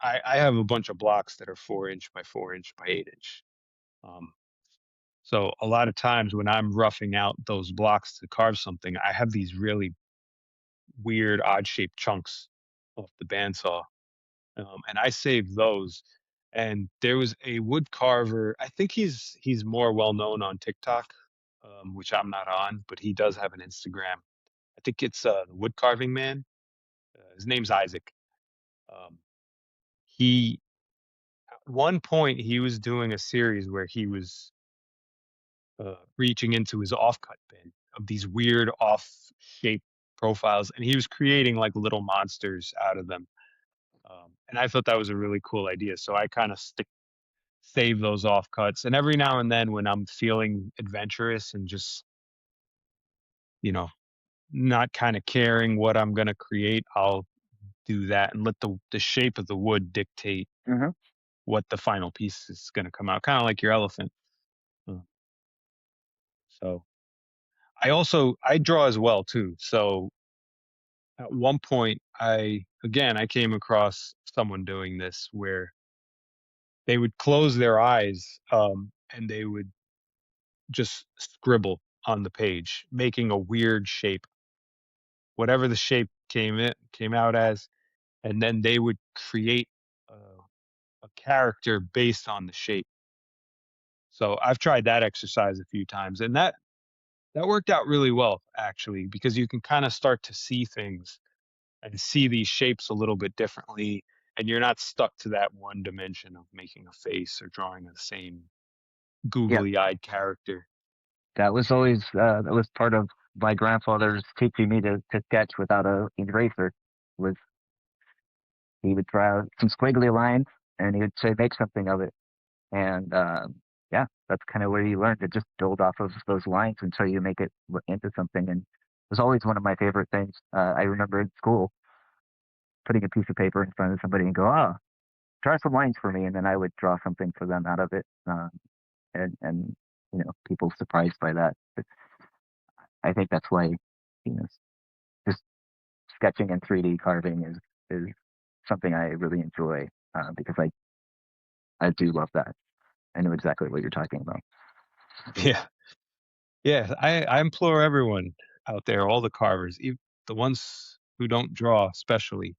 I have a bunch of blocks that are 4 inch by 4 inch by 8 inch. Um, so a lot of times when I'm roughing out those blocks to carve something, I have these really weird, odd shaped chunks off the bandsaw, and I save those. And there was a wood carver. I think he's more well known on TikTok, which I'm not on, but he does have an Instagram. I think it's the Wood Carving Man. His name's Isaac. Um, he At one point he was doing a series where he was reaching into his offcut bin of these weird off shaped profiles, and he was creating like little monsters out of them. And I thought that was a really cool idea. So I kind of save those offcuts, and every now and then when I'm feeling adventurous and just you know not kind of caring what I'm gonna create, I'll do that and let the shape of the wood dictate Hmm. what the final piece is gonna come out. Kind of like your elephant. Uh, So I draw as well too. So at one point, I came across someone doing this where they would close their eyes, and they would just scribble on the page, making a weird shape, whatever the shape came out as, and then they would create. character based on the shape. So I've tried that exercise a few times, and that worked out really well actually, because you can kind of start to see things and see these shapes a little bit differently, and you're not stuck to that one dimension of making a face or drawing the same Yeah, googly eyed character. that was always that was part of my grandfather's teaching me to sketch without a eraser. Was he would draw some squiggly lines and he would say make something of it. And yeah, that's kind of where you learn to just build off of those lines until you make it into something. And it was always one of my favorite things. I remember in school putting a piece of paper in front of somebody and go, "Oh, draw some lines for me," and then I would draw something for them out of it. And people surprised by that. But I think that's why just sketching and 3D carving is something I really enjoy because I do love that. I know exactly what you're talking about. Yeah. Yeah. I implore everyone out there, all the carvers, even the ones who don't draw, especially,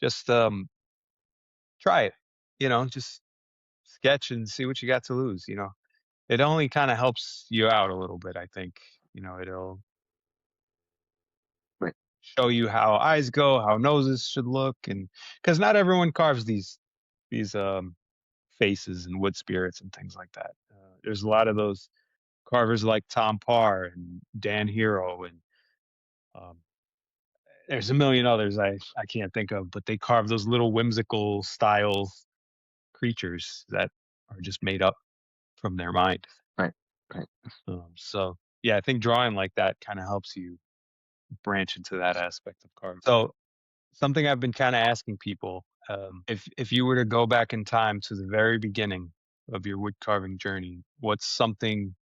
just try it. Just sketch and see what you got to lose. It only kind of helps you out a little bit, I think. It'll Right, show you how eyes go, how noses should look, and because not everyone carves these faces and wood spirits and things like that. There's a lot of those carvers like Tom Parr and Dan Hero, and um, there's a million others I can't think of, but they carve those little whimsical style creatures that are just made up from their mind. right, right. So yeah, I think drawing like that kind of helps you branch into that aspect of carving. So something I've been kind of asking people, if you were to go back in time to the very beginning of your wood carving journey, what's something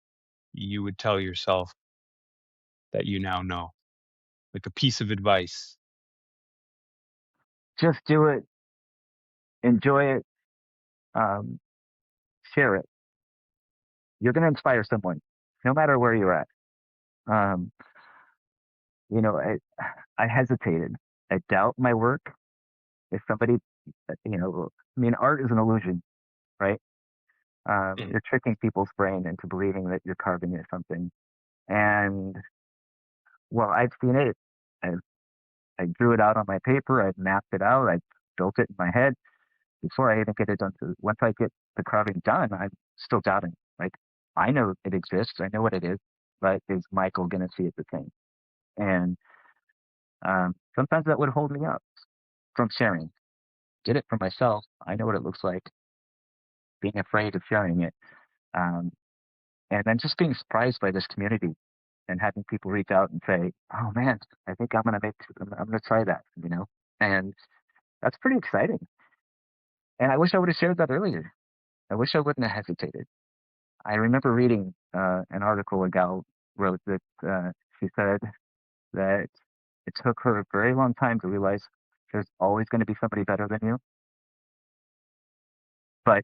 you would tell yourself that you now know, like a piece of advice? Just do it, enjoy it, um, share it. You're going to inspire someone, no matter where you're at. Um, you know, I hesitated. I doubt my work. If somebody, I mean, art is an illusion, right? Mm. You're tricking people's brain into believing that you're carving at something. And well, I've seen it. I, I drew it out on my paper. I've mapped it out. I built it in my head before I even get it done. Once I get the carving done, I'm still doubting. Like, I know it exists. I know what it is, but is Michael going to see it the same? And sometimes that would hold me up from sharing. Did it for myself. I know what it looks like. Being afraid of sharing it, um, and then just being surprised by this community and having people reach out and say, "Oh man, I think I'm gonna try that," and that's pretty exciting. And I wish I would have shared that earlier. I wish I wouldn't have hesitated. I remember reading an article a gal wrote that she said that it took her a very long time to realize there's always going to be somebody better than you, but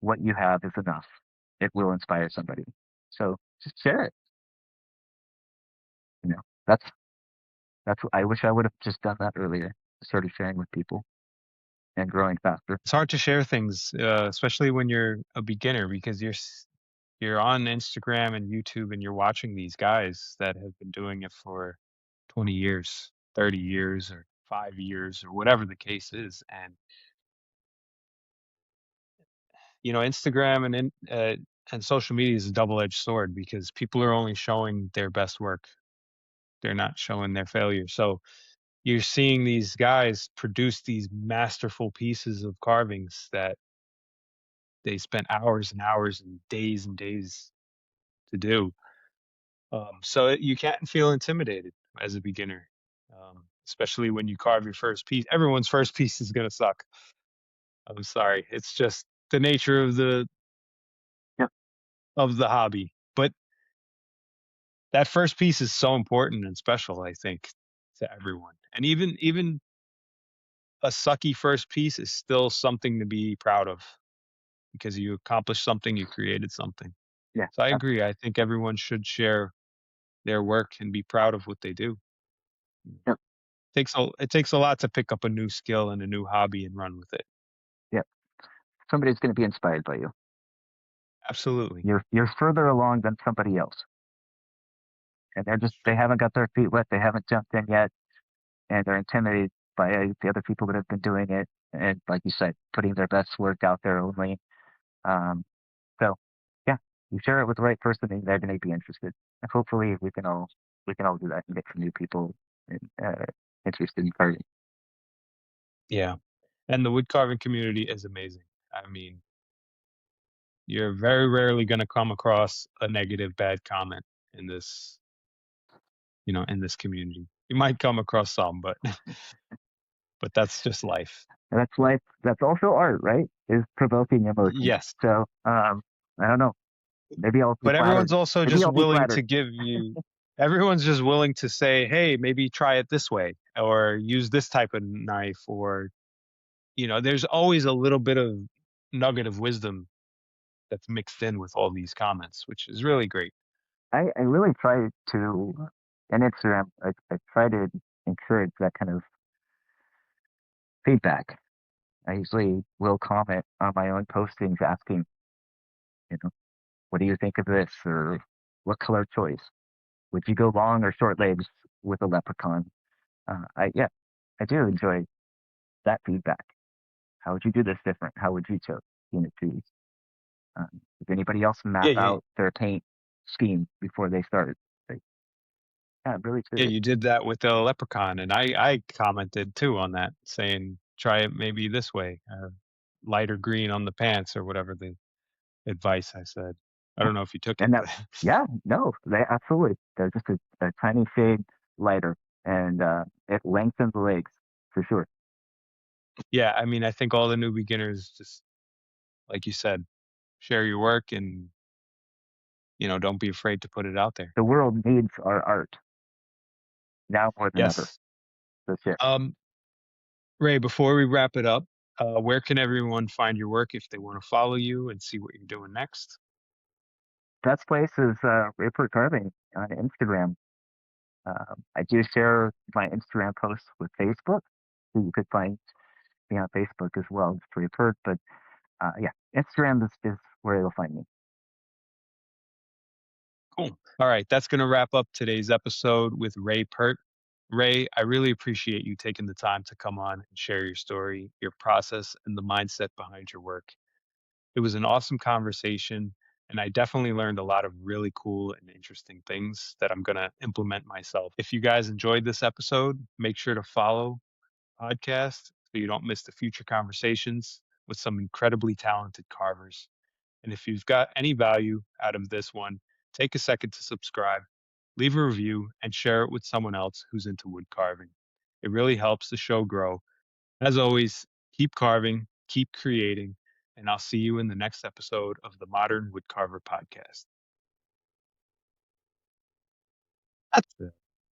what you have is enough. It will inspire somebody. So just share it. You know, that's I wish I would have just done that earlier. Started sharing with people and growing faster. It's hard to share things, especially when you're a beginner, because you're on Instagram and YouTube and you're watching these guys that have been doing it for 20 years, 30 years, or 5 years, or whatever the case is. And Instagram and social media is a double-edged sword, because people are only showing their best work. They're not showing their failure. So you're seeing these guys produce these masterful pieces of carvings that they spent hours and hours and days to do. You can't feel intimidated as a beginner, especially when you carve your first piece. Everyone's first piece is gonna suck. I'm sorry. It's just the nature of Yeah, the hobby. But that first piece is so important and special, I think, to everyone. And even a sucky first piece is still something to be proud of, because you accomplished something, you created something. yeah, So I agree. I think everyone should share their work and be proud of what they do. yeah, It takes a lot to pick up a new skill and a new hobby and run with it. yeah. somebody's going to be inspired by you. Absolutely. You're further along than somebody else, and That's they true. haven't got their feet wet, they haven't jumped in yet, and they're intimidated by the other people that have been doing it, and like you said, putting their best work out there only. Um, so yeah, you share it with the right person, and they're going to be interested, and hopefully we can all do that and get some new people interested in gardening. Yeah. And the wood carving community is amazing. I mean, you're very rarely going to come across a negative, bad comment in this, in this community. You might come across some, but but that's just life. And that's life. That's also art, right? Is provoking emotions. Yes. So I don't know. Maybe I'll be But flattered. everyone's also Maybe just I'll be willing flattered. to give you everyone's just willing to say, "Hey, maybe try it this way or use this type of knife," or there's always a little bit of nugget of wisdom that's mixed in with all these comments, which is really great. I really try to, and Instagram, I try to encourage that kind of feedback. I usually will comment on my own postings asking, you know, what do you think of this? Or what color choice? Would you go long or short legs with a leprechaun? Yeah, I do enjoy that feedback. How would you do this different? How would you choose unit trees? Does anybody else Yeah, map yeah. out their paint scheme before they start? Like, yeah, I'm really Yeah, curious. you did that with the leprechaun, and I commented too on that, saying, "Try it maybe this way, lighter green on the pants," or whatever the advice I said. I don't know if you took it, And that, but yeah, no, they absolutely. They're just a tiny shade lighter, and it lengthens the legs for sure. yeah, I mean, I think all the new beginners just, like you said, share your work and, don't be afraid to put it out there. The world needs our art now more than ever. Yes. So share. Um, Ray, before we wrap it up, where can everyone find your work if they want to follow you and see what you're doing next? Best place is Rupert Carving on Instagram. I do share my Instagram posts with Facebook, so you could find me on Facebook as well, just Rupert. But yeah, Instagram is where you'll find me. Cool. All right, that's going to wrap up today's episode with Ray Pertt. Ray, I really appreciate you taking the time to come on and share your story, your process, and the mindset behind your work. It was an awesome conversation, and I definitely learned a lot of really cool and interesting things that I'm going to implement myself. If you guys enjoyed this episode, make sure to follow podcast so you don't miss the future conversations with some incredibly talented carvers. And if you've got any value out of this one, take a second to subscribe, leave a review, and share it with someone else who's into wood carving. It really helps the show grow. As always, keep carving, keep creating, and I'll see you in the next episode of the Modern Woodcarver Podcast. That's it.